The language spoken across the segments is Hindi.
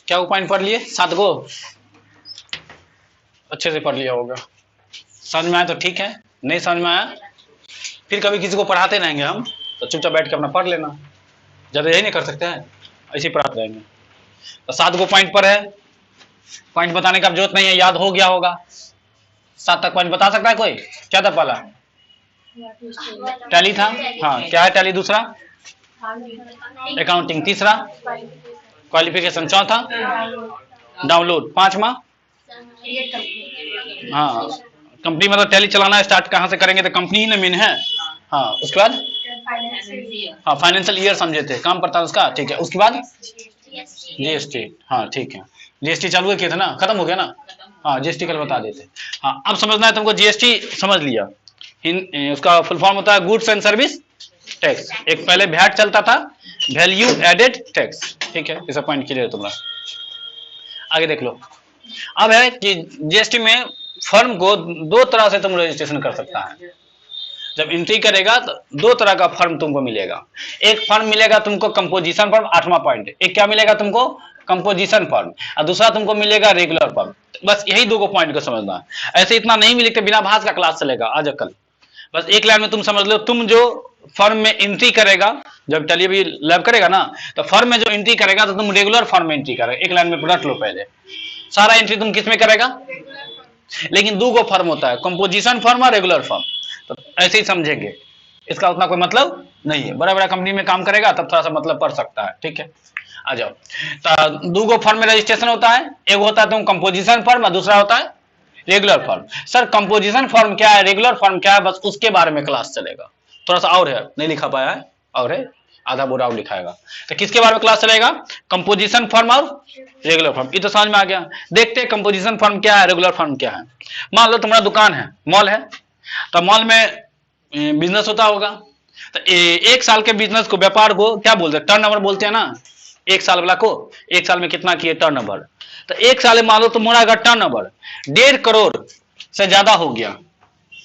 क्या वो पॉइंट पढ़ लिए 7 गो? अच्छे से पढ़ लिया होगा। समझ में आया तो ठीक है, नहीं समझ में आया फिर कभी किसी को पढ़ाते रहेंगे हम, तो चुपचाप बैठ के अपना पढ़ लेना। ज्यादा यही नहीं कर सकते हैं, ऐसे ही पढ़ाते रहेंगे। तो 7 गो पॉइंट पर है, पॉइंट बताने का जरूरत नहीं है, याद हो गया होगा। 7 तक पॉइंट बता सकता है कोई? क्या था पहला? टैली था, हाँ क्या है टैली? दूसरा अकाउंटिंग, तीसरा क्वालिफिकेशन, चौथा डाउनलोड, पांचवा हाँ कंपनी, मतलब टैली चलाना स्टार्ट कहाँ से करेंगे तो कंपनी ही ना मेन है। हाँ उसके बाद हाँ फाइनेंशियल ईयर समझे थे, काम पड़ता है उसका, ठीक है। उसके बाद जीएसटी, हाँ ठीक है, जीएसटी चालू किया था ना, खत्म हो गया ना, हाँ जीएसटी कल बता देते। हाँ अब समझना है तुमको, जीएसटी समझ लिया, उसका फुल फॉर्म होता है गुड्स एंड सर्विस टैक्स। एक पहले वैट चलता था, वैल्यू एडेड टैक्स, ठीक है, इसे पॉइंट क्लियर है तुम्हारा। आगे देख लो। अब है कि जीएसटी में फर्म को 2 तरह से तुम रजिस्ट्रेशन कर सकता है। जब एंट्री करेगा तो 2 तरह का फर्म तुमको मिलेगा। एक फर्म मिलेगा तुमको कंपोजिशन फर्म, 8वां पॉइंट, एक क्या मिलेगा तुमको? कंपोजिशन फर्म, और दूसरा तुमको मिलेगा रेगुलर फर्म। बस यही 2 पॉइंट को समझना है, ऐसे इतना नहीं भी लिखते, बिना भाष का क्लास चलेगा आज कल। बस एक लाइन में तुम समझ लो, तुम जो फर्म में एंट्री करेगा, जब चलिए भी लैब करेगा ना, तो फर्म में जो एंट्री करेगा तो तुम रेगुलर फर्म में एंट्री करेगा। एक लाइन में रट लो पहले, सारा एंट्री तुम किस में करेगा? लेकिन 2 फर्म होता है, कंपोजिशन फर्म और रेगुलर फर्म, तो ऐसे ही समझेंगे, इसका उतना कोई मतलब नहीं है। बड़ा बड़ा कंपनी में काम करेगा तब थोड़ा सा मतलब पड़ सकता है, ठीक है। आ जाओ, तो 2 फर्म में रजिस्ट्रेशन होता है, एक होता है तुम कंपोजिशन फर्म और दूसरा होता है regular firm. Sir composition firm क्या है, रेगुलर फर्म क्या है, बस उसके बारे में क्लास चलेगा। थोड़ा सा और है, नहीं लिखा पाया है, और है आधा बोरा और लिखाएगा। तो किसके बारे में क्लास चलेगा? कंपोजिशन फर्म और रेगुलर फर्म। ये तो समझ में आ गया। देखते हैं कंपोजिशन फर्म क्या है, रेगुलर फर्म क्या है। मान लो तुम्हारा दुकान है, मॉल है, तो मॉल में बिजनेस होता होगा, तो 1 साल के बिजनेस को, व्यापार को क्या बोलते हैं? टर्नओवर बोलते हैं ना। 1 साल वाला को 1 साल में कितना किए टर्नओवर, तो 1 साल में मान लो तुम्हारा अगर टर्नओवर 1.5 करोड़ से ज्यादा हो गया,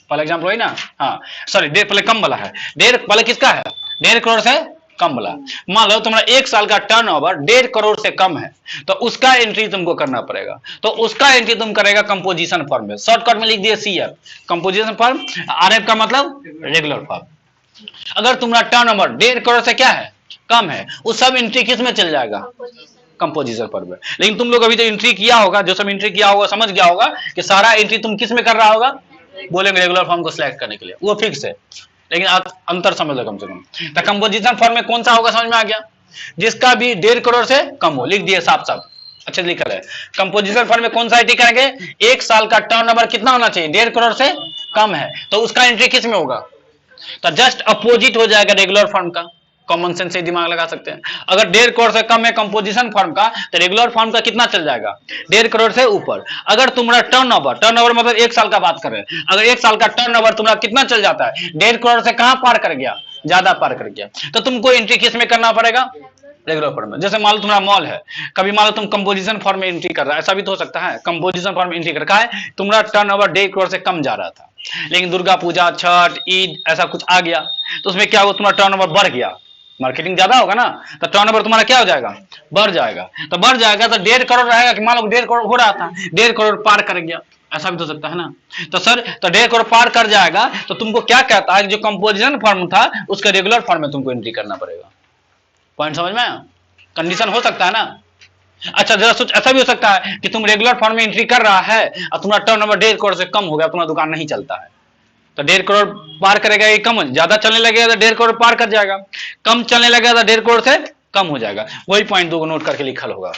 पहले एग्जाम्पल वही ना, हाँ सॉरी पहले कम वाला है, 1.5 पहले किसका है? 1.5 करोड़ से कम वाला। मान लो तुम्हारा 1 साल का टर्नओवर 1.5 करोड़ से कम है, तो उसका एंट्री तुमको करना पड़ेगा। तो उसका एंट्री तुम करेगा कंपोजिशन फर्म में, शॉर्टकट में लिख दिए सीएफ, कंपोजिशन फर्म। आरएफ का मतलब रेगुलर फर्म। अगर तुम्हारा टर्नओवर 1.5 करोड़ से क्या है? कम है, उस सब एंट्री किस में चल जाएगा? कंपोजिशन फर्म में। लेकिन तुम लोग अभी तो एंट्री किया होगा, जो सब एंट्री किया होगा समझ गया होगा कि सारा एंट्री तुम किस में कर रहा होगा? बोलेंगे रेगुलर फॉर्म को सिलेक्ट करने के लिए, वो फिक्स है, लेकिन आप अंतर समझ लो कम से कम। तो कंपोजिशन फॉर्म में कौन सा होगा, समझ में आ गया? जिसका भी 1.5 करोड़ से कम हो, लिख दिए साफ साफ, अच्छे से लिखा है। कंपोजिशन फॉर्म में कौन सा एंट्री करेंगे? 1 साल का टर्नओवर कितना होना चाहिए? 1.5 करोड़ से कम है, तो उसका एंट्री किस में होगा? तो जस्ट अपोजिट हो जाएगा रेगुलर फॉर्म का। कॉमन सेंस से दिमाग लगा सकते हैं। अगर 1.5 करोड़ से कम है कंपोजिशन फर्म का, तो रेगुलर फर्म का कितना चल जाएगा? 1.5 करोड़ से ऊपर। अगर तुम्हारा टर्नओवर मतलब 1 साल का बात कर रहे हैं, अगर 1 साल का टर्नओवर तुम्हारा कितना चल जाता है? 1.5 करोड़ से कहां पार कर गया? ज्यादा पार कर गया, तो तुमको एंट्री किस में करना पड़ेगा? रेगुलर फर्म में। जैसे मान लो तुम्हारा मॉल है, कभी मान लो तुम कंपोजिशन फर्म में एंट्री कर रहा है, ऐसा भी तो हो सकता है, कंपोजिशन फर्म में एंट्री कर रखा है, तुम्हारा टर्नओवर 1.5 करोड़ से कम जा रहा था, लेकिन दुर्गा पूजा, छठ, ईद ऐसा कुछ आ गया, तो उसमें क्या हुआ? तुम्हारा टर्नओवर बढ़ गया, मार्केटिंग ज्यादा होगा ना, तो टर्नओवर तुम्हारा क्या हो जाएगा? बढ़ जाएगा। तो बढ़ जाएगा तो 1.5 करोड़ रहेगा, कि मान लो 1.5 करोड़ हो रहा था, 1.5 करोड़ पार कर गया, ऐसा भी तो सकता है ना। तो सर तो 1.5 करोड़ पार कर जाएगा, तो तुमको क्या कहता है? जो कंपोजिशन फर्म था उसका रेगुलर फर्म में तुमको एंट्री करना पड़ेगा। पॉइंट समझ में आया? कंडीशन हो सकता है ना। अच्छा जरा सोच, ऐसा भी हो सकता है कि तुम रेगुलर फर्म में एंट्री कर रहा है और तुम्हारा टर्नओवर 1.5 करोड़ से कम हो गया, तुम्हारा दुकान नहीं चलता है, तो 1.5 करोड़ पार करेगा, ये कम, ज्यादा चलने लगेगा तो 1.5 करोड़ पार कर जाएगा, कम चलने लगेगा तो 1.5 करोड़ से कम हो जाएगा। वही पॉइंट 2 को नोट करके लिखल होगा।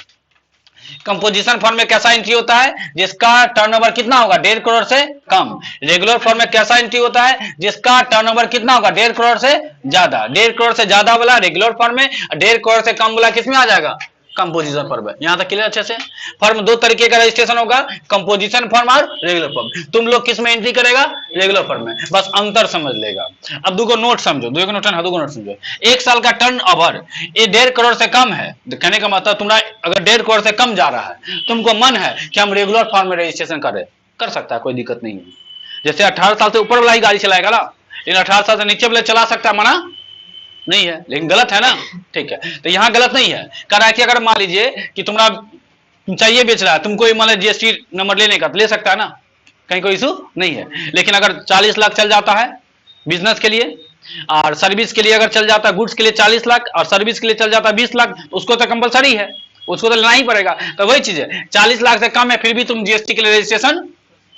कंपोजिशन फर्म में कैसा एंट्री होता है? जिसका टर्नओवर कितना होगा? 1.5 करोड़ से कम। रेगुलर फर्म में कैसा एंट्री होता है? जिसका टर्नओवर कितना होगा? 1.5 करोड़ से ज्यादा। 1.5 करोड़ से ज्यादा वाला रेगुलर फर्म में, 1.5 करोड़ से कम वाला किसमें आ जाएगा? कंपोजिशन फर्म है। यहां तक क्लियर अच्छे से? फर्म 2 तरीके का रजिस्ट्रेशन होगा, कंपोजिशन फर्म और रेगुलर फर्म। तुम लोग किस में एंट्री करेगा? रेगुलर फर्म में। बस अंतर समझ लेगा। अब 2 को नोट समझो, 2 को नोट समझो। 1 साल का टर्नओवर ये 1.5 करोड़ से कम है, कहने का मतलब तुम्हारा अगर 1.5 करोड़ से कम जा रहा है, तुमको मन है कि हम रेगुलर फर्म में रजिस्ट्रेशन करें, कर सकता है, कोई दिक्कत नहीं है। जैसे 18 साल से ऊपर वाला ही गाड़ी चलाएगा ना, लेकिन 18 साल से नीचे वाले चला सकता है, मना नहीं है, लेकिन गलत है ना, ठीक है। तो यहां गलत नहीं है। कह रहा है कि अगर मान लीजिए कि तुम्हारा तुम चाहिए बेच रहा है, तुमको मान जीएसटी नंबर लेने का तो ले सकता है ना, कहीं कोई इशू नहीं है। लेकिन अगर 40 लाख चल जाता है बिजनेस के लिए, और सर्विस के लिए अगर चल जाता है, गुड्स के लिए 40 लाख और सर्विस के लिए चल जाता है 20 लाख, तो उसको तो कंपलसरी है, उसको तो लेना ही पड़ेगा। तो वही चीज है, 40 लाख से कम है फिर भी तुम जीएसटी के लिए रजिस्ट्रेशन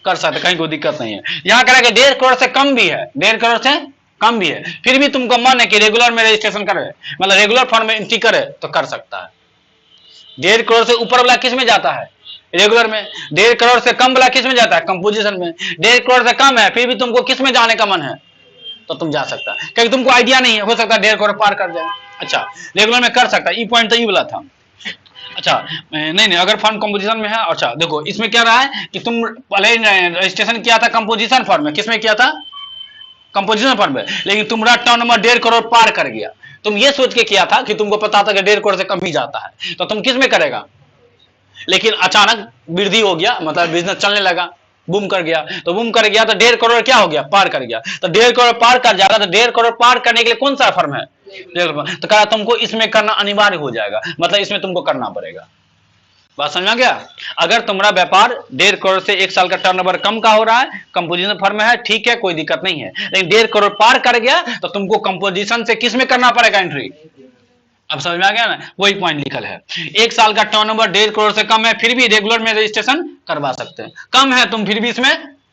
कर सकते, कहीं कोई दिक्कत नहीं है। यहाँ कह रहा है कि 1.5 करोड़ से कम भी है, 1.5 करोड़ से कम भी है, फिर भी तुमको मन है कि रेगुलर में रजिस्ट्रेशन करे, मतलब रेगुलर फॉर्म में एंट्री करे तो कर सकता है। 1.5 करोड़ से ऊपर वाला किस में जाता है? रेगुलर में। 1.5 करोड़ से कम वाला किस में जाता है? कंपोजिशन में। 1.5 करोड़ से कम है फिर भी तुमको किस में जाने का मन है तो तुम जा सकता है, क्योंकि तुमको आइडिया नहीं है, हो सकता है 1.5 करोड़ पार कर जाए। अच्छा, रेगुलर में कर सकता है, ई पॉइंट तो ये वाला था। अच्छा नहीं, अगर फॉर्म कंपोजिशन में है, अच्छा देखो इसमें क्या रहा है कि तुम पहले रजिस्ट्रेशन किया था कंपोजिशन फॉर्म में, किसमें किया था? कंपोजिशन फॉर्म में, लेकिन तुम्हारा टर्न नंबर 1.5 करोड़ पार कर गया। तुम ये सोच के किया था कि तुमको पता था कि 1.5 करोड़ से कम ही जाता है, तो तुम किस में करेगा? लेकिन अचानक वृद्धि हो गया, मतलब बिजनेस चलने लगा, बूम कर गया, तो बूम कर गया तो 1.5 करोड़ क्या हो गया? पार कर गया। तो 1.5 करोड़ पार कर जाएगा, तो 1.5 करोड़ पार करने के लिए कौन सा फर्म है? तो कहा तुमको इसमें करना अनिवार्य हो जाएगा, मतलब इसमें तुमको करना पड़ेगा। बात समझ में गया? अगर तुम्हारा व्यापार 1.5 करोड़ से 1 साल का टर्नओवर कम का हो रहा है, कंपोजिशन फर्म में है, ठीक है, कोई दिक्कत नहीं है। लेकिन 1.5 करोड़ पार कर गया तो तुमको कंपोजिशन से किस में करना पड़ेगा एंट्री? अब समझ में आ गया ना? वही पॉइंट लिखल है। 1 साल का टर्नओवर 1.5 करोड़ से कम है फिर भी रेगुलर में रजिस्ट्रेशन करवा सकते हैं। कम है तुम फिर भी इसमें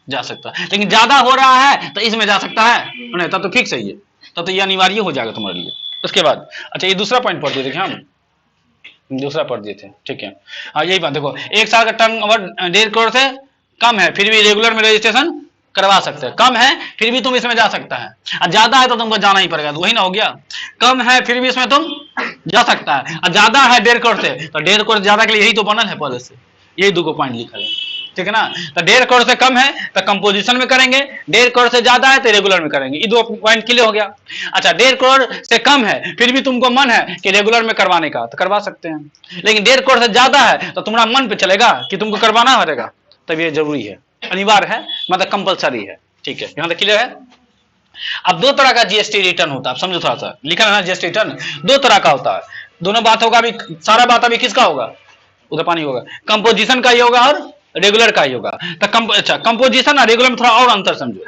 जा सकता है, लेकिन ज्यादा हो रहा है तो इसमें जा सकता है नहीं, तब तो फिक्स है ये, तब तो ये अनिवार्य हो जाएगा तुम्हारे लिए। उसके बाद अच्छा ये दूसरा पॉइंट पढ़ दिए थे, हम दूसरा पढ़ दिए थे, ठीक है। हाँ यही बात देखो, 1 साल का टर्नओवर 1.5 करोड़ से कम है फिर भी रेगुलर में रजिस्ट्रेशन करवा सकते हैं। कम है फिर भी तुम इसमें जा सकता है, और ज्यादा है तो तुमको जाना ही पड़ेगा, तो वही ना हो गया। कम है फिर भी इसमें तुम जा सकता है, और ज्यादा है 1.5 करोड़ से, तो 1.5 करोड़ ज्यादा के लिए यही तो बनल है पहले से, यही दो पॉइंट लिखा है, ठीक है ना। तो 1.5 करोड़ से कम है तो कंपोजिशन में करेंगे, 1.5 करोड़ से ज्यादा है तो रेगुलर में करेंगे, ये 2 पॉइंट क्लियर हो गया। अच्छा 1.5 करोड़ से कम है फिर भी तुमको मन है कि रेगुलर में करवाने का तो करवा सकते हैं, लेकिन 1.5 करोड़ से ज्यादा है तो तुम्हारा मन पे चलेगा कि तुमको करवाना पड़ेगा, तब ये जरूरी है, अनिवार्य है, मतलब कंपलसरी है, ठीक है। यहां तक क्लियर है? अब 2 तरह का जीएसटी रिटर्न होता है, समझो थोड़ा सा, लिखा है ना जीएसटी रिटर्न 2 तरह का होता है। दोनों बात होगा, अभी सारा बात अभी किसका होगा? उधर पानी होगा, कंपोजिशन का ही होगा और रेगुलर का ही होगा। तो अच्छा कंपोजिशन और रेगुलर में थोड़ा और अंतर समझो।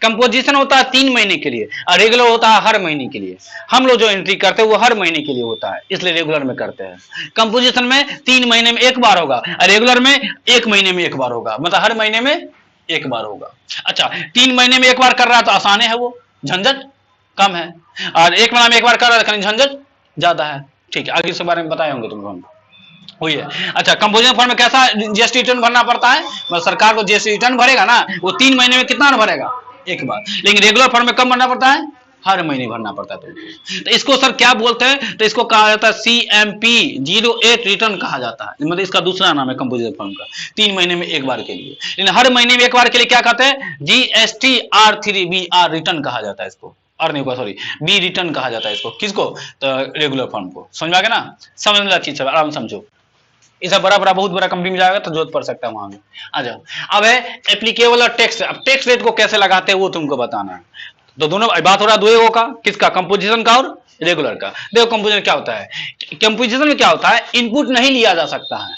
कंपोजिशन होता है 3 महीने के लिए और रेगुलर होता है हर महीने के लिए। हम लोग जो एंट्री करते हैं वो हर महीने के लिए होता है, इसलिए रेगुलर में करते हैं। कंपोजिशन में 3 महीने में 1 बार होगा और रेगुलर में 1 महीने में 1 बार होगा, मतलब हर महीने में 1 बार होगा। अच्छा 3 महीने में 1 बार कर रहा है तो आसान है, वो झंझट कम है, और 1 महीने में 1 बार कर रहा है झंझट ज्यादा है, ठीक है। आगे इसके बारे में बताए होंगे तुमको हम, वही है। अच्छा कंपोजिशन फॉर्म में कैसा जीएसटी रिटर्न भरना पड़ता है? मतलब सरकार को जीएसटी रिटर्न भरेगा ना, वो 3 महीने में कितना भरेगा? 1 बार। लेकिन रेगुलर फॉर्म में कब भरना पड़ता है? हर महीने भरना पड़ता है तुमको। तो इसको सर क्या बोलते हैं? तो इसको कहा जाता है CMP 08 रिटर्न कहा जाता है, मतलब इसका दूसरा नाम है कंपोजिशन फॉर्म का। 3 महीने में 1 बार के लिए, लेकिन हर महीने में 1 बार के लिए क्या कहते हैं? GST R3BR रिटर्न कहा जाता है इसको, और नहीं सॉरी बी रिटर्न कहा जाता है इसको। किसको? तो रेगुलर फॉर्म को। समझ में आ गया ना? समझने वाली चीज है, आराम समझो। इसे बड़ा बहुत बड़ा कंपनी में जाएगा तो जरूरत पड़ सकता है वहां में। आ जाओ, अब है एप्लीकेबल और टैक्स। अब टैक्स रेट को कैसे लगाते हैं वो तुमको बताना है। तो दोनों बात हो रहा है 2 का, किसका? कंपोजिशन का और रेगुलर का। देखो कंपोजिशन क्या होता है, कंपोजिशन में क्या होता है? इनपुट नहीं लिया जा सकता है,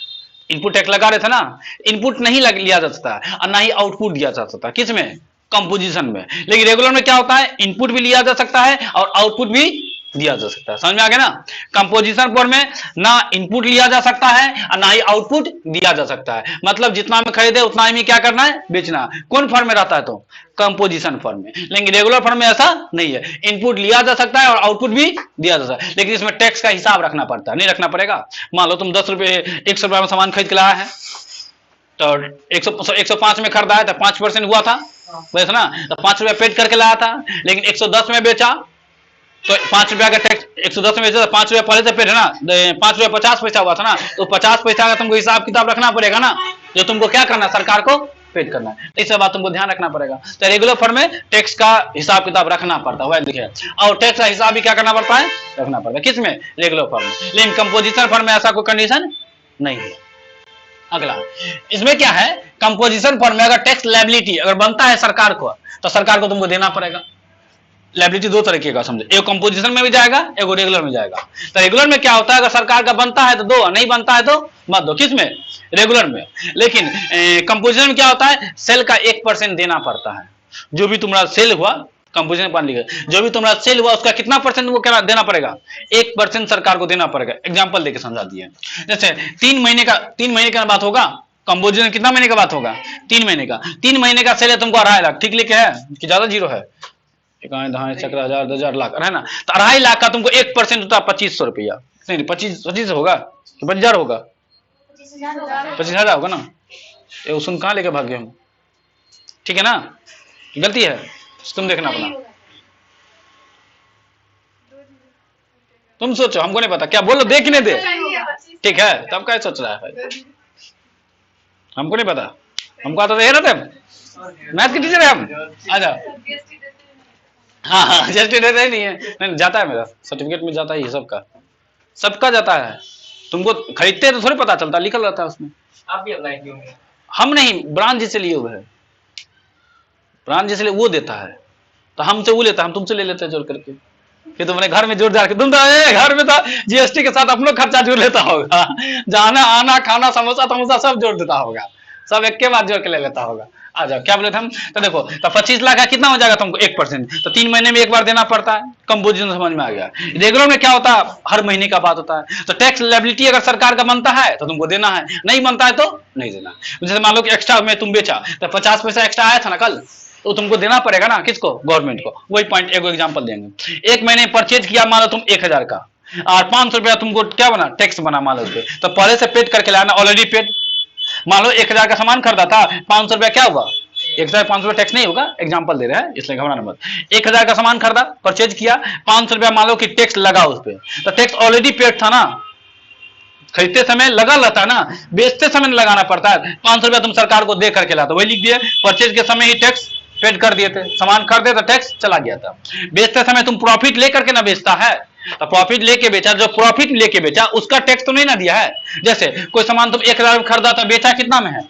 इनपुट टैक्स लगा रहे थे ना, इनपुट नहीं लिया जा सकता है और ना ही आउटपुट दिया जा सकता है। किसमें? कंपोजिशन में। लेकिन रेगुलर में क्या होता है? इनपुट भी लिया जा सकता है और आउटपुट भी दिया जा सकता है। समझ में आ गया ना? कंपोजिशन फॉर्म में ना इनपुट लिया जा सकता है और ना ही आउटपुट दिया जा सकता है, मतलब जितना में खरीदे उतना ही में क्या करना है? बेचना। कौन फॉर्म में रहता है? तो कंपोजिशन फॉर्म में। लेकिन रेगुलर फॉर्म में ऐसा नहीं है, इनपुट लिया जा सकता है और आउटपुट भी दिया जा सकता है, लेकिन इसमें टैक्स का हिसाब रखना पड़ता है। नहीं रखना पड़ेगा? मान लो तुम 10 रुपए 100 रुपए में सामान खरीद के लाया है, तो 105 में खरीदा है तो 5% हुआ था वैसे ना, तो 5 रुपया पेड करके लाया था, लेकिन 110 में बेचा तो 5 रुपया का टैक्स 110 में बेचा तो 5 रुपया पहले से पेड है ना, 5 रुपया 50 पैसा हुआ था ना, तो 50 पैसा का तुमको हिसाब किताब रखना पड़ेगा ना, जो तुमको क्या करना है? सरकार को पेड करना है। तो इस बात तुमको ध्यान रखना पड़ेगा। तो रेगुलर फॉर्म में टैक्स का हिसाब किताब रखना पड़ता है, देखिए, और टैक्स का हिसाब भी क्या करना पड़ता है? रखना पड़ता है। किसमें? रेगुलर फॉर्म में। लेकिन कंपोजिशन फॉर्म में ऐसा कोई कंडीशन नहीं है। अगला इसमें क्या है? कंपोजिशन फॉर्म में अगर टैक्स लायबिलिटी अगर बनता है सरकार को, तो सरकार को तुमको देना पड़ेगा। लायबिलिटी दो तरीके का समझे, एक कंपोजिशन में भी जाएगा, एक रेगुलर में जाएगा। तो रेगुलर में क्या होता है, अगर सरकार का बनता है तो दो, नहीं बनता है तो मत दो। किस में? रेगुलर में। लेकिन कंपोजिशन में क्या होता है, सेल का 1% देना पड़ता है। जो भी तुम्हारा सेल हुआ, कंपोजिशन पान लिखा, जो भी तुम्हारा सेल हुआ उसका कितना परसेंट वो क्या देना पड़ेगा, 1% सरकार को देना पड़ेगा। एग्जाम्पल देके समझा दिए। जैसे 3 महीने का बात होगा, कंपोजिशन कितना महीने का बात होगा, 3 महीने का। 3 महीने का सेल है तुमको 2.5 लाख, ठीक लिखे है कि ज्यादा जीरो है, 1 दहाई चक्र 1000 1000 लाख है ना। तो 2.5 लाख का तुमको 1% होता है 2500 रुपया, नहीं 25 होगा, 50,000 होगा, 25,000 होगा ना। ये उसन कहाँ लेके भाग गए हम, ठीक है ना, गलती है, तुम देखना अपना, तुम सोचो, हमको नहीं पता, क्या बोलो, देखने दे, ठीक है, तब क्या सोच रहा है भाई, हमको नहीं पता, हमको आता तो ये रहते, मैथ के टीचर है हम। अच्छा, हाँ हाँ, जस्ट देते ही नहीं है, नहीं जाता है, मेरा सर्टिफिकेट में जाता ही है, सबका जाता है। तुमको खरीदते तो थोड़ी पता चलता, लिखल रहता है उसमें। आप भी अप्लाई किए होंगे? हम नहीं, ब्रांच जिसे लिए हुए है, ब्रांच जिसे लिए वो देता है, तो हमसे वो लेता है, हम तुमसे ले लेते हैं जोड़ करके। फिर तुमने घर में जोड़ के तुम तो घर में तो जीएसटी के साथ अपना खर्चा जोड़ लेता होगा, जाना आना खाना समोसा तमोसा सब जोड़ देता होगा, सब एक के बाद जोड़ के ले लेता होगा। आ जाओ, क्या बोले थे हम, तो देखो, तो 25 लाख का कितना हो जाएगा तुमको, 1%, तो 3 महीने में एक बार देना पड़ता है। कंपोजिशन समझ में आ गया। रेगुलर में क्या होता है, हर महीने का बात होता है। तो टैक्स लायबिलिटी अगर सरकार का बनता है तो तुमको देना है, नहीं बनता है तो नहीं देना। जैसे मान लो कि एक्स्ट्रा में तुम बेचा तो 50 पैसा एक्स्ट्रा आया था ना कल, तो तुमको देना पड़ेगा ना, किसको, गवर्नमेंट को। वही पॉइंट एक एग्जांपल देंगे। 1 महीने परचेज किया, मान लो तुम 1000 का, और 500 रुपया तुमको क्या बना, टैक्स बना मान लो उस पे, तो पहले से पेड करके लाना, ऑलरेडी पेड। मान लो 1000 का सामान खरीदा था, 500 रुपया क्या हुआ, 1500 रुपया टैक्स नहीं होगा, एग्जांपल दे रहे हैं इसलिए घबराना मत। 1000 का सामान खरीदा, परचेज किया, 500 रुपया मान लो कि टैक्स लगा उस पे, तो टैक्स ऑलरेडी पेड था ना, खरीदते समय लगा रहता है ना, बेचते समय लगाना पड़ता है। 500 रुपया तुम सरकार को दे करके लाते, वही लिख दिए, परचेज के समय ही टैक्स पेड कर दिए थे, सामान खरीदे तो टैक्स चला गया था। बेचते समय तुम प्रॉफिट लेकर के ना बेचता है, तो प्रॉफिट लेके बेचा, जो प्रॉफिट लेके बेचा उसका टैक्स तो नहीं ना दिया है। जैसे कोई सामान तुम 1000 में खरीदा तो बेचा कितना में है,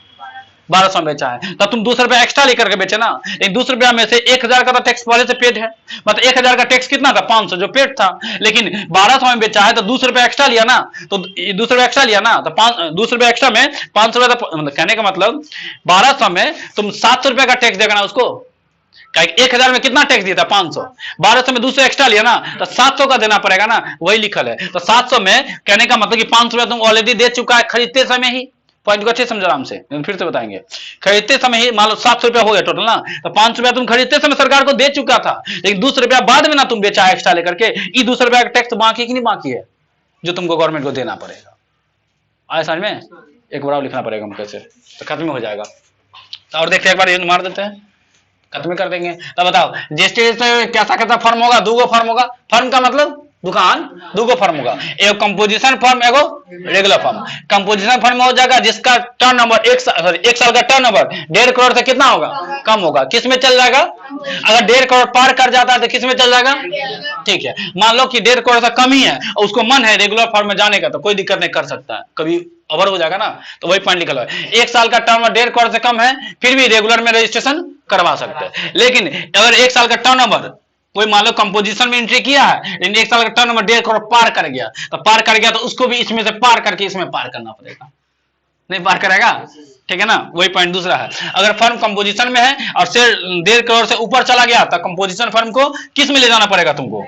1200 बेचा है, तो तुम 200 रुपया एक्स्ट्रा लेकर के बेचे ना, लेकिन 200 रुपया में से 1000 का तो टैक्स पहले से पेड है, मतलब 1000 का टैक्स कितना था, 500 जो पेड था, लेकिन 1200 में बेचा है तो 200 रुपया एक्स्ट्रा लिया ना, तो 200 रुपया एक्स्ट्रा लिया ना, तो 200 रुपया एक्स्ट्रा में 500 रुपया, मतलब कहने का मतलब 1200 में तुम 700 रुपया का टैक्स देगा ना उसको, 1000 में कितना टैक्स दिया था, 500, 1200 में 200 एक्स्ट्रा लिया ना, तो 700 का देना पड़ेगा ना, वही लिखल है। तो 700 में कहने का मतलब कि 500 रुपया तुम ऑलरेडी दे चुका है खरीदते समय ही। पॉइंट को अच्छे समझो आराम से, फिर से बताएंगे। खरीदते समय ही मान लो 700 रुपया हो गया टोटल ना, तो 500 रुपया तुम खरीदते समय सरकार को दे चुका था, लेकिन 200 रुपया बाद में ना तुम बेचा एक्स्ट्रा लेकर के, ये 200 रुपया का टैक्स बाकी कि नहीं बाकी है, जो तुमको गवर्नमेंट को देना पड़ेगा। आए समझ में, एक बार लिखना पड़ेगा हमको कैसे, तो खत्म हो जाएगा। तो और देखते एक बार मार देते हैं, खत्म कर देंगे। तो बताओ जीएसटी कैसा कैसा फर्म होगा, 2 फर्म होगा। फर्म का मतलब दुकान, 2 फर्म होगा, एक कंपोजिशन फर्म, एगो रेगुलर फर्म। कंपोजिशन फर्म हो जाएगा जिसका टर्नओवर 1 साल का टर्नओवर 1.5 करोड़ से कितना होगा, कम होगा, किस में चल जाएगा, अगर 1.5 करोड़ पार कर जाता है तो किस में चल जाएगा, ठीक है। मान लो कि 1.5 करोड़ से कम ही है और उसको मन है रेगुलर फर्म में जाने का, तो कोई दिक्कत नहीं, कर सकता है, कभी ओवर हो जाएगा ना, तो वही पॉइंट लिखा है। 1 साल का टर्म 1.5 करोड़ से कम है फिर भी रेगुलर में रजिस्ट्रेशन करवा सकते हैं। लेकिन अगर 1 साल का टर्नओवर, कोई मान लो कंपोजिशन में एंट्री किया है, लेकिन 1 साल का टर्नओवर 1.5 करोड़ पार कर गया, तो पार कर गया तो उसको भी इसमें से पार करके इसमें पार करना पड़ेगा, नहीं पार करेगा, ठीक है ना, वही पॉइंट दूसरा है। अगर फर्म कंपोजिशन में है और शेयर 1.5 करोड़ से ऊपर चला गया तो कंपोजिशन फर्म को किस में ले जाना पड़ेगा तुमको,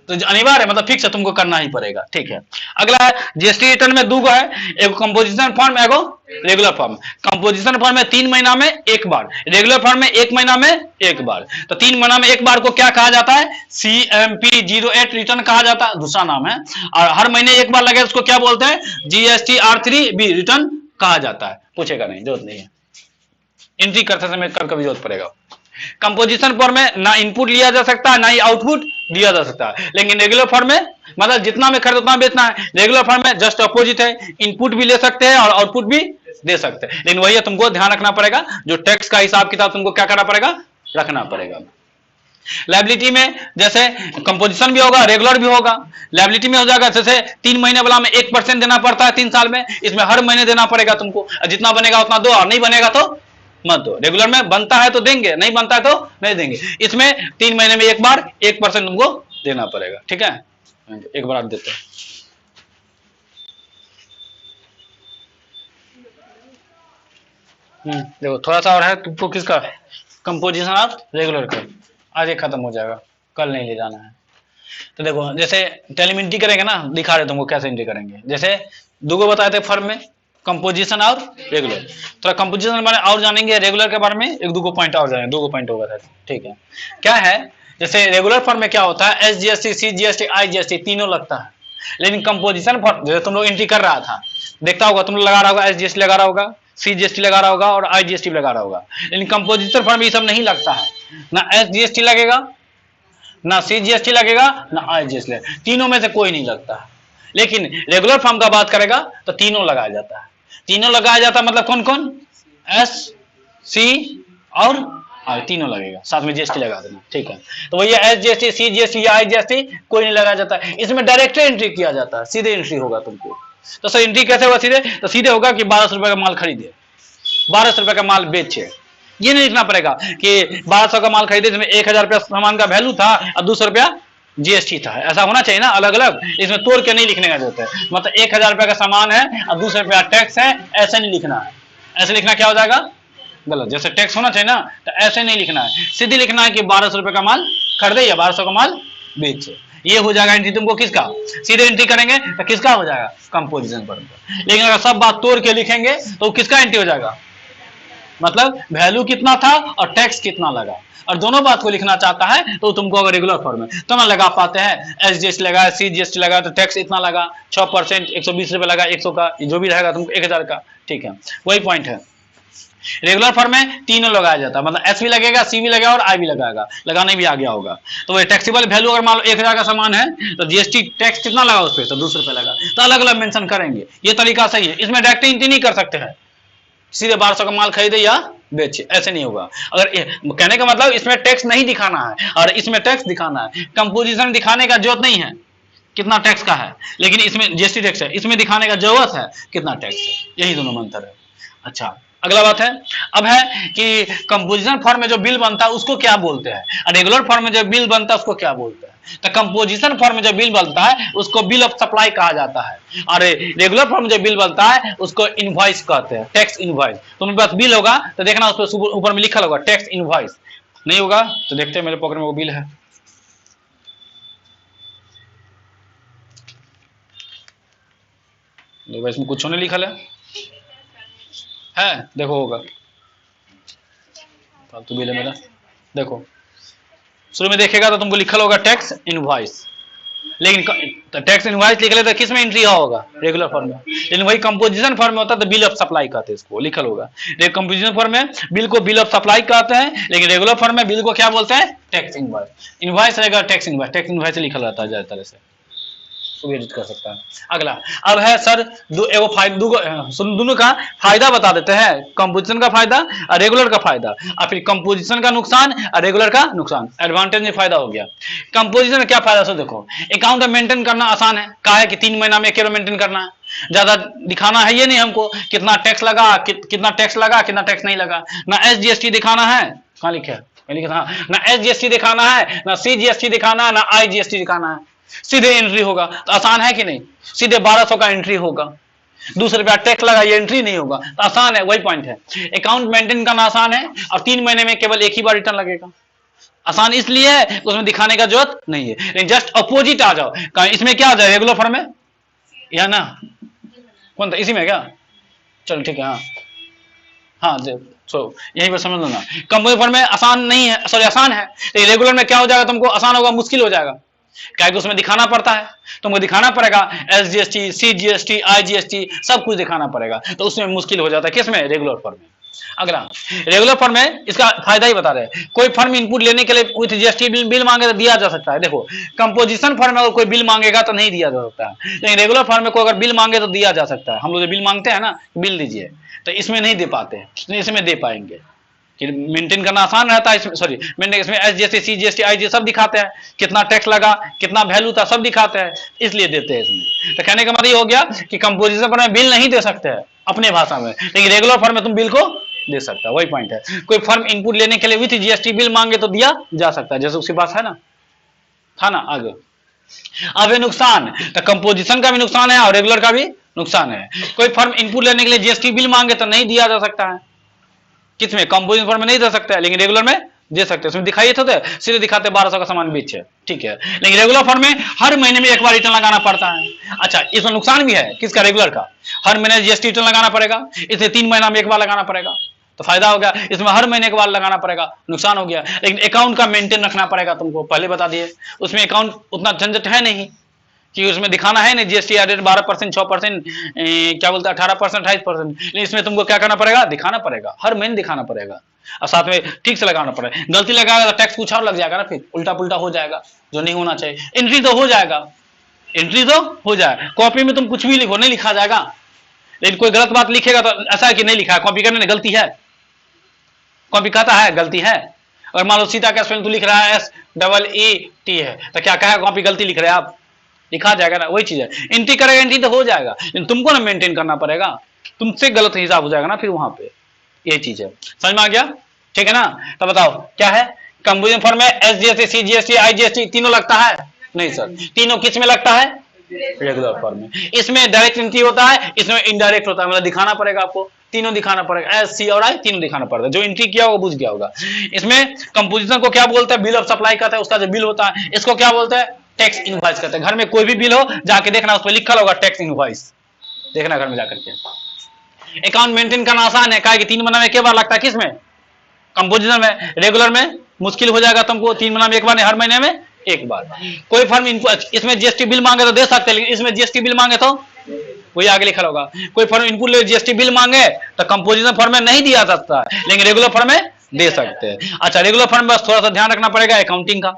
तो अनिवार्य है, मतलब फिक्स है, तुमको करना ही पड़ेगा, ठीक है। अगला है जीएसटी रिटर्न में 2 है, एक कंपोजिशन फर्म, एगो रेगुलर फर्म। कंपोजिशन फर्म में 3 महीना में 1 बार, रेगुलर फर्म में 1 महीना में 1 बार। तो 3 महीना में 1 बार को क्या कहा जाता है, CMP 08 रिटर्न कहा जाता है, दूसरा नाम है। और हर महीने 1 बार लगे उसको क्या बोलते हैं, GST R3B रिटर्न कहा जाता है। पूछेगा नहीं, जरूरत नहीं है, एंट्री करते समय कर कभी जरूरत पड़ेगा। कंपोजिशन फॉर्म में ना इनपुट लिया जा सकता है ना ही आउटपुट दिया जा सकता है, लेकिन रेगुलर फॉर्म में मतलब जितना में खरीद उतना बेचना है। रेगुलर फॉर्म में जस्ट अपोजिट है, इनपुट भी ले सकते हैं और आउटपुट भी दे सकते हैं, लेकिन वही है, तुमको ध्यान रखना पड़ेगा, जो टैक्स का हिसाब किताब तुमको क्या करना पड़ेगा, रखना पड़ेगा। लायबिलिटी में जैसे कंपोजिशन भी होगा, रेगुलर भी होगा। लायबिलिटी में हो जाएगा जैसे 3 महीने वाला में 1% देना पड़ता है 3 साल में, इसमें हर महीने देना पड़ेगा तुमको, जितना बनेगा उतना दो और नहीं बनेगा तो मत दो। रेगुलर में बनता है तो देंगे, नहीं बनता है तो नहीं देंगे। इसमें 3 महीने में एक बार 1% तुमको देना पड़ेगा, ठीक है। एक बार आप देते हैं। देखो थोड़ा सा और है तुमको, किसका, कंपोजिशन ऑफ रेगुलर का। आज एक खत्म हो जाएगा, कल नहीं ले जाना है। तो देखो जैसे टेली में एंट्री करेंगे ना, दिखा रहे तुमको कैसे एंट्री करेंगे। जैसे दुगो बताए थे फर्म में, कंपोजिशन और रेगुलर। थोड़ा कंपोजिशन के बारे में और जानेंगे, रेगुलर के बारे में एक दो पॉइंट और जानेंगे, 2 पॉइंट होगा, ठीक है। क्या है, जैसे रेगुलर फर्म में क्या होता है, SGST, CGST, IGST तीनों लगता है। लेकिन कंपोजिशन फर्म जैसे तुम लोग एंट्री कर रहा था, देखता होगा तुम लोग लगा रहा होगा, SGST लगा रहा होगा, CGST लगा रहा होगा और IGST लगा रहा होगा। लेकिन कंपोजिशन फर्म में ये सब नहीं लगता है, ना SGST लगेगा, ना CGST लगेगा, ना IGST, तीनों में से कोई नहीं लगता है। लेकिन रेगुलर फर्म का बात करेगा तो तीनों लगाया जाता है। तीनों लगाया जाता है मतलब कौन कौन, S, C और I, तीनों लगेगा, साथ में GST लगा देना, ठीक है। तो वही SGST, CGST या IGST कोई नहीं लगाया जाता है। इसमें डायरेक्ट एंट्री किया जाता है, सीधे एंट्री होगा तुमको। तो सर एंट्री कैसे होगा सीधे, तो सीधे होगा कि 1200 रुपए का माल खरीदे, 1200 रुपए का माल बेचे। ये नहीं लिखना पड़ेगा कि 1200 का माल खरीदे, इसमें 1000 रुपया सामान का वैल्यू था और 200 रुपया GST था, ऐसा होना चाहिए ना, अलग अलग। इसमें तोड़ के नहीं लिखने का जरूरत है, मतलब 1000 रुपया का सामान है और 200 रुपया टैक्स है, ऐसे नहीं लिखना है। ऐसे लिखना क्या हो जाएगा, गलत। जैसे टैक्स होना चाहिए ना, तो ऐसे नहीं लिखना है, सीधे लिखना है कि 1200 रुपए का माल खरीदे या 1200 का माल बेचे। ये हो जाएगा एंट्री तुमको किसका, सीधे एंट्री करेंगे तो किसका हो जाएगा, कंपोजिशन फर्म का। लेकिन अगर सब बात तोड़ के लिखेंगे तो किसका एंट्री हो जाएगा, मतलब वैल्यू कितना था और टैक्स कितना लगा, और दोनों बात को लिखना चाहता है तो तुमको अगर रेगुलर फॉर्म में तो ना लगा पाते हैं, SGST लगा, CGST लगा तो टैक्स इतना लगा, 6%, 120 रुपए लगा, 100 का जो भी रहेगा तुमको 1000 का, ठीक है। वही पॉइंट है, रेगुलर फॉर्म में तीनों लगाया जाता है, मतलब S भी लगेगा, C भी लगेगा और I भी लगाएगा, लगाने भी आ गया होगा। तो वही टैक्सेबल वैल्यू अगर मान लो 1000 का सामान है तो GST टैक्स कितना लगा उस पर, तो 200 रुपए लगा, तो अलग अलग मेंशन करेंगे। ये तरीका सही है, इसमें डायरेक्ट एंट्री नहीं कर सकते हैं, सीधे 1200 का माल खरीदे या बेचे, ऐसे नहीं होगा। अगर कहने का मतलब इसमें टैक्स नहीं दिखाना है और इसमें टैक्स दिखाना है। कंपोजिशन दिखाने का जरूरत नहीं है कितना टैक्स का है, लेकिन इसमें GST टैक्स है, इसमें दिखाने का जरूरत है कितना टैक्स है, यही दोनों में अंतर है। अच्छा अगला बात है, अब है कि कंपोजिशन फॉर्म में जो बिल बनता है उसको क्या बोलते हैं, और रेगुलर फॉर्म में जो बिल बनता है उसको क्या बोलते हैं। तो कंपोजिशन फॉर्म में जो बिल बनता है उसको बिल ऑफ सप्लाई कहा जाता है, और रेगुलर फॉर्म में जो बिल बनता है उसको इनवॉइस कहते हैं, टैक्स इनवॉइस। तुम्हारे पास बिल होगा तो देखना उस पर ऊपर में लिखा होगा टैक्स इनवॉइस, नहीं होगा तो देखते हैं मेरे पॉकेट में वो बिल है। देखो इसमें कुछ नहीं लिखा है, देखो होगा, फालतू बिल है मेरा। देखो शुरू में देखेगा तो तुमको लिखा होगा टैक्स इनवॉइस, लेकिन तो टैक्स इनवॉइस लिख ले तो किस में एंट्री होगा, रेगुलर फॉर्म में। लेकिन वही कंपोजिशन फॉर्म में होता है तो बिल ऑफ सप्लाई कहते हैं, इसको लिखल होगा। लेकिन कंपोजिशन फॉर्म में बिल को बिल ऑफ सप्लाई कहते हैं, लेकिन रेगुलर फॉर्म में बिल को क्या बोलते हैं, टैक्स इनवॉइस। इनवॉइस रहेगा टैक्स इनवॉइस, टैक्स इनवॉइस लिखा रहता है ज्यादा तरह से, एडिट कर सकता है। अगला अब है सर दोनों का फायदा बता देते हैं, कंपोजिशन का फायदा और रेगुलर का फायदा, और फिर कंपोजिशन का नुकसान और रेगुलर का नुकसान। एडवांटेज में फायदा हो गया। कंपोजिशन में क्या फायदा, सो देखो अकाउंट मेंटेन करना आसान है, कहा है कि 3 महीना में एक मेंटेन करना है, ज्यादा दिखाना है ये नहीं हमको कितना टैक्स लगा, कितना टैक्स लगा, कितना टैक्स नहीं लगा। ना SGST दिखाना है, कहाँ लिखा है, ना SGST दिखाना है, ना CGST दिखाना है, ना IGST दिखाना है, सीधे एंट्री होगा। तो आसान है कि नहीं, सीधे 1200 का एंट्री होगा, 200 रुपया टैक्स लगा, ये एंट्री नहीं होगा, तो आसान है। वही पॉइंट है, अकाउंट मेंटेन करना आसान है और 3 महीने में केवल एक ही बार रिटर्न लगेगा। आसान इसलिए है उसमें दिखाने का जरूरत नहीं है। लेकिन जस्ट अपोजिट आ जाओ, इसमें क्या आ जाए, रेगुलर फॉर्म में या ना कौन था, इसी में क्या, चलो ठीक है, हाँ यही पर समझ लो ना। कंपोजिशन फॉर्म में आसान नहीं है, सॉरी आसान है, लेकिन रेगुलर में क्या हो जाएगा, तुमको आसान होगा मुश्किल हो जाएगा, क्या है कि उसमें दिखाना पड़ता है, तुमको दिखाना पड़ेगा SGST, CGST, IGST सब कुछ दिखाना पड़ेगा, तो उसमें मुश्किल हो जाता है। किसमें, रेगुलर फॉर्म में। अगला रेगुलर फॉर्म में इसका फायदा ही बता रहे हैं, कोई फर्म इनपुट लेने के लिए विथ GST बिल मांगे तो दिया जा सकता है। देखो कंपोजिशन फॉर्म में अगर कोई बिल मांगेगा तो नहीं दिया जा सकता है, लेकिन रेगुलर फॉर्म में कोई अगर बिल मांगे तो दिया जा सकता है। हम लोग जो बिल मांगते हैं ना, बिल दीजिए, तो इसमें नहीं दे पाते, इसमें दे पाएंगे। मेंटेन करना आसान रहता है, इसमें सॉरी इसमें SGST, CGST, IGST सब दिखाते हैं, कितना टैक्स लगा, कितना वैल्यू था, सब दिखाते हैं, इसलिए देते हैं इसमें। तो कहने का मतलब ये हो गया कि कंपोजिशन फॉर्म में बिल नहीं दे सकते हैं अपने भाषा में, लेकिन रेगुलर फॉर्म में तुम बिल को दे सकता है, वही पॉइंट है। कोई फर्म इनपुट लेने के लिए विथ जीएसटी बिल मांगे तो दिया जा सकता है, जैसे उसके पास है ना, था ना। आगे अब है नुकसान, तो कंपोजिशन का भी नुकसान है और रेगुलर का भी नुकसान है। कोई फर्म इनपुट लेने के लिए जीएसटी बिल मांगे तो नहीं दिया जा सकता है, किसमें, कंपोजिशन फर्म में नहीं दे सकता है, लेकिन रेगुलर में दे सकते हैं। उसमें दिखाइए तो सीधे दिखाते 1200 का सामान बेच है, ठीक है, लेकिन रेगुलर फर्म में हर महीने में एक बार रिटर्न लगाना पड़ता है। अच्छा, इसमें नुकसान भी है किसका, रेगुलर का, हर महीने जीएसटी रिटर्न लगाना पड़ेगा, इसे 3 महीना में एक बार लगाना पड़ेगा, तो फायदा हो गया। इसमें हर महीने के बाद लगाना पड़ेगा, नुकसान हो गया। लेकिन अकाउंट का मेंटेन रखना पड़ेगा तुमको, पहले बता दिए, उसमें अकाउंट उतना झंझट है नहीं कि उसमें दिखाना है ना जीएसटी एडेड 12%, 6%, क्या बोलते हैं 18%, 28%, लेकिन इसमें तुमको क्या करना पड़ेगा, दिखाना पड़ेगा, हर महीने दिखाना पड़ेगा, और साथ में ठीक से लगाना पड़ेगा। गलती लगाएगा तो टैक्स कुछ और लग जाएगा ना, फिर उल्टा पुल्टा हो जाएगा, जो नहीं होना चाहिए। एंट्री तो हो जाएगा, एंट्री तो हो जाएगा, कॉपी में तुम कुछ भी लिखो नहीं लिखा जाएगा, लेकिन कोई गलत बात लिखेगा तो ऐसा है कि नहीं लिखा है, कॉपी करने में गलती है, कॉपी कहता है गलती है। अगर मान लो सीता का स्पेलिंग तू लिख रहा है SEET है, तो क्या कहा, कॉपी गलती लिख रहे हैं आप, लिखा जाएगा ना, वही चीज है। एंट्री करेगा, एंट्री तो हो जाएगा, लेकिन तुमको ना मेंटेन करना पड़ेगा, तुमसे गलत हिसाब हो जाएगा ना फिर वहां पे, यही चीज है। समझ में आ गया, ठीक है ना। तो बताओ क्या है, कंपोजिशन फॉर्म में SGST, CGST, IGST तीनों लगता है, नहीं सर, तीनों किस में लगता है, रेगुलर फॉर्म में। इसमें डायरेक्ट एंट्री होता है, इसमें इनडायरेक्ट होता है, मतलब दिखाना पड़ेगा आपको, तीनों दिखाना पड़ेगा, S, C और I तीनों दिखाना पड़ता है। जो एंट्री किया होगा बुझ गया होगा। इसमें कंपोजिशन को क्या बोलते हैं, बिल ऑफ सप्लाई कहते हैं, उसका जो बिल होता है, इसको क्या बोलते हैं, टैक्स इनवॉइस कहते हैं। घर में कोई भी बिल हो जाके देखना, उस पर लिखा होगा टैक्स इनवॉइस, देखना घर में जाकर के। अकाउंट मेंटेन करना आसान है, कहा कि 3 महीने में एक बार लगता है, किसमें, कंपोजिशन में। रेगुलर में मुश्किल हो जाएगा तुमको, 3 महीने में एक बार नहीं, हर महीने में एक बार। कोई फर्म इसमें जीएसटी बिल मांगे तो दे सकते हैं, लेकिन इसमें जीएसटी बिल मांगे तो वही आगे लिखा होगा। कोई फर्म इनपुट ले जीएसटी बिल मांगे तो कंपोजिशन फर्म में नहीं दिया सकता है, लेकिन रेगुलर फर्म में दे सकते हैं। अच्छा, रेगुलर फर्म में बस थोड़ा सा ध्यान रखना पड़ेगा अकाउंटिंग का,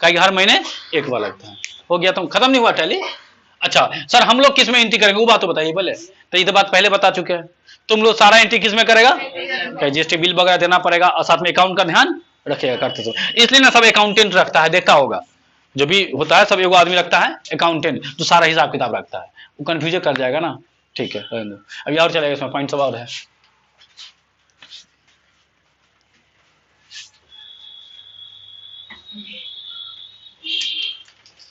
कहा हर महीने एक बार लगता है। हो गया, तुम खत्म नहीं हुआ टैली। अच्छा सर, हम लोग किस में एंट्री करेंगे, वो बात तो बताइए पहले, तो ये तो बात पहले बता चुके हैं। तुम लोग सारा एंट्री किस में करेगा, जीएसटी बिल वगैरह देना पड़ेगा, और साथ में अकाउंट का ध्यान रखिएगा करते तो। इसलिए ना सब अकाउंटेंट रखता है, देखा होगा, जो भी होता है सब एगो आदमी रखता है अकाउंटेंट, जो सारा हिसाब किताब रखता है, वो कंफ्यूजन कर जाएगा ना। ठीक है, अभी और चलेगा, इसमें पॉइंट सब और है।